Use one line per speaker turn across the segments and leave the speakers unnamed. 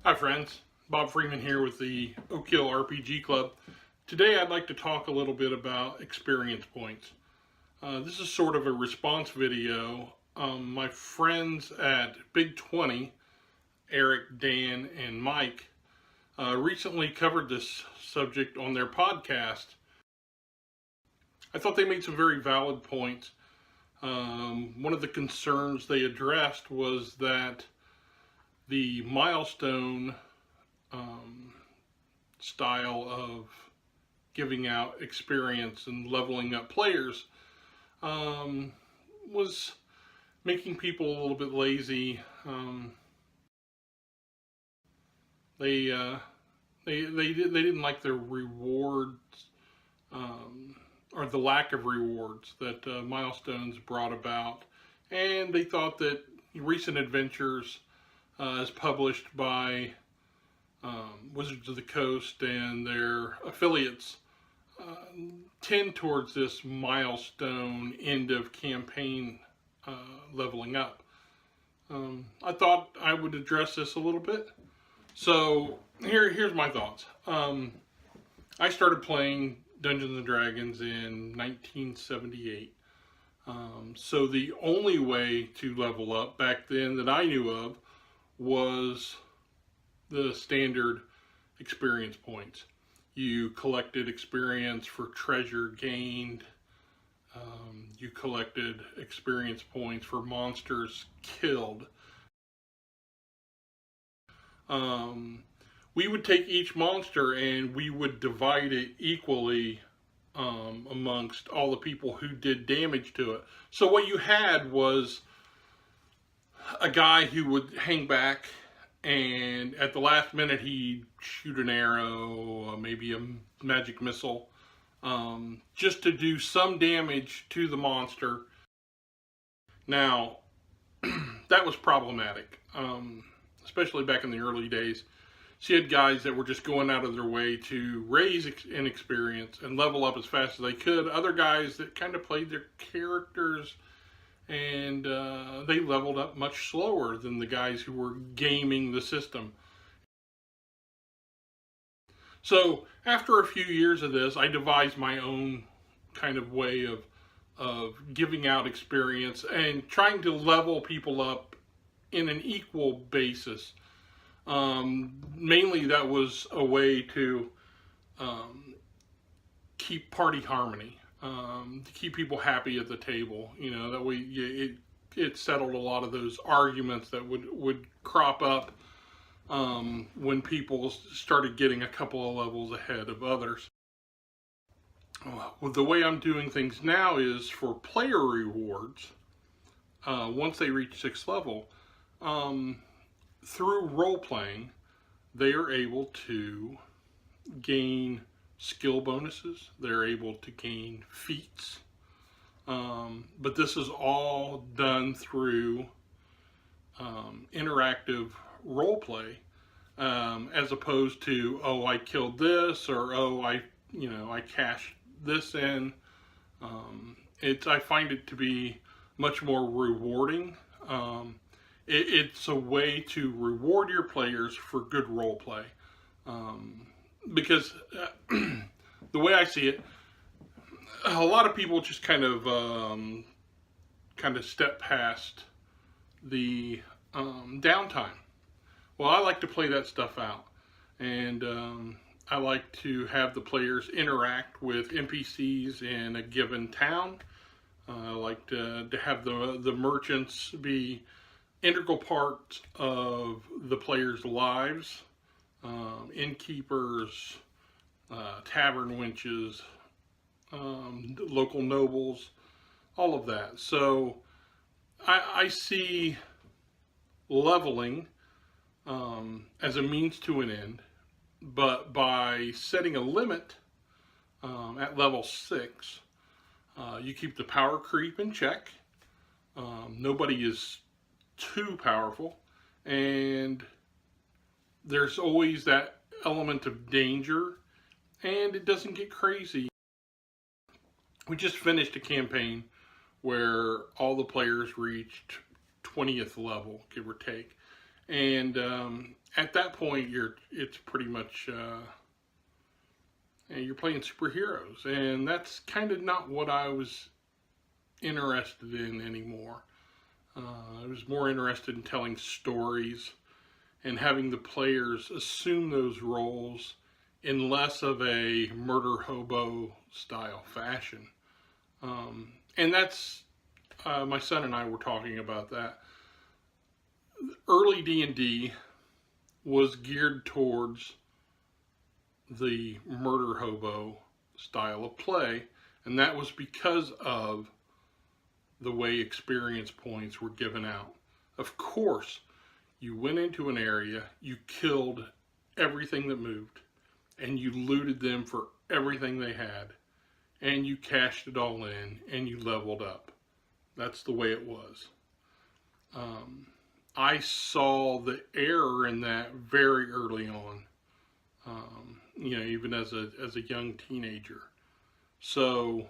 Hi friends, Bob Freeman here with the Oak Hill RPG Club. Today I'd like to talk a little bit about experience points. This is sort of a response video. My friends at Big 20, Eric, Dan, and Mike, recently covered this subject on their podcast. I thought they made some very valid points. One of the concerns they addressed was that the Milestone style of giving out experience and leveling up players was making people a little bit lazy. They didn't like the rewards or the lack of rewards that Milestones brought about, and they thought that recent adventures as published by Wizards of the Coast and their affiliates tend towards this milestone end of campaign leveling up. I thought I would address this a little bit. So here's my thoughts. I started playing Dungeons and Dragons in 1978. So the only way to level up back then that I knew of was the standard experience points. You collected experience for treasure gained. You collected experience points for monsters killed. We would take each monster and we would divide it equally amongst all the people who did damage to it. So what you had was a guy who would hang back, and at the last minute he'd shoot an arrow, maybe a magic missile, just to do some damage to the monster. Now, that was problematic, especially back in the early days. So you had guys that were just going out of their way to raise in experience and level up as fast as they could. Other guys that kind of played their characters and they leveled up much slower than the guys who were gaming the system. So after a few years of this, I devised my own kind of way of giving out experience and trying to level people up in an equal basis. Mainly that was a way to keep party harmony. To keep people happy at the table, you know, that way it settled a lot of those arguments that would crop up when people started getting a couple of levels ahead of others. Well, the way I'm doing things now is for player rewards. Once they reach 6th level, through role playing, they are able to gain skill bonuses. They're able to gain feats. But this is all done through interactive role play, as opposed to, oh, I killed this, or oh, I cashed this in. I find it to be much more rewarding. It's a way to reward your players for good role play. Because the way I see it, a lot of people just kind of step past the downtime. Well, I like to play that stuff out, and I like to have the players interact with NPCs in a given town. I like to have the merchants be integral parts of the players' lives. Innkeepers, tavern wenches, local nobles, all of that. So I see leveling as a means to an end, but by setting a limit at level 6, you keep the power creep in check. Nobody is too powerful, and there's always that element of danger, and it doesn't get crazy. We just finished a campaign where all the players reached 20th level, give or take, And at that point, it's pretty much you're playing superheroes, and that's kind of not what I was interested in anymore. I was more interested in telling stories and having the players assume those roles in less of a murder hobo style fashion. And that's, my son and I were talking about that. Early D&D was geared towards the murder hobo style of play, and that was because of the way experience points were given out. Of course, you went into an area, you killed everything that moved, and you looted them for everything they had, and you cashed it all in, and you leveled up. That's the way it was. I saw the error in that very early on, even as a young teenager. So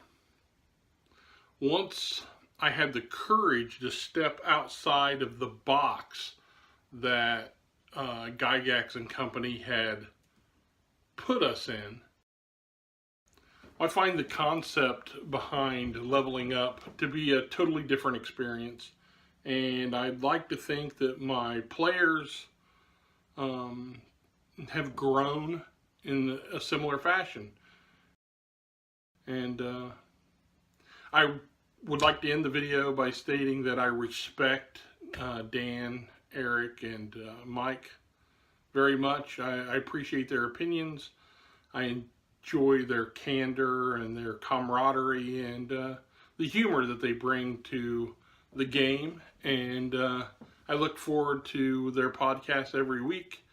once I had the courage to step outside of the box that Gygax and company had put us in, I find the concept behind leveling up to be a totally different experience. And I'd like to think that my players have grown in a similar fashion. And I would like to end the video by stating that I respect Dan, Eric, and Mike very much. I appreciate their opinions. I enjoy their candor and their camaraderie and the humor that they bring to the game. And I look forward to their podcast every week,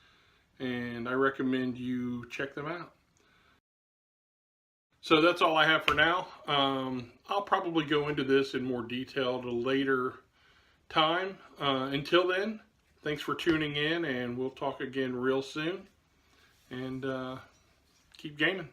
and I recommend you check them out. So that's all I have for now. I'll probably go into this in more detail at a later time. Until then, thanks for tuning in, and we'll talk again real soon. And keep gaming.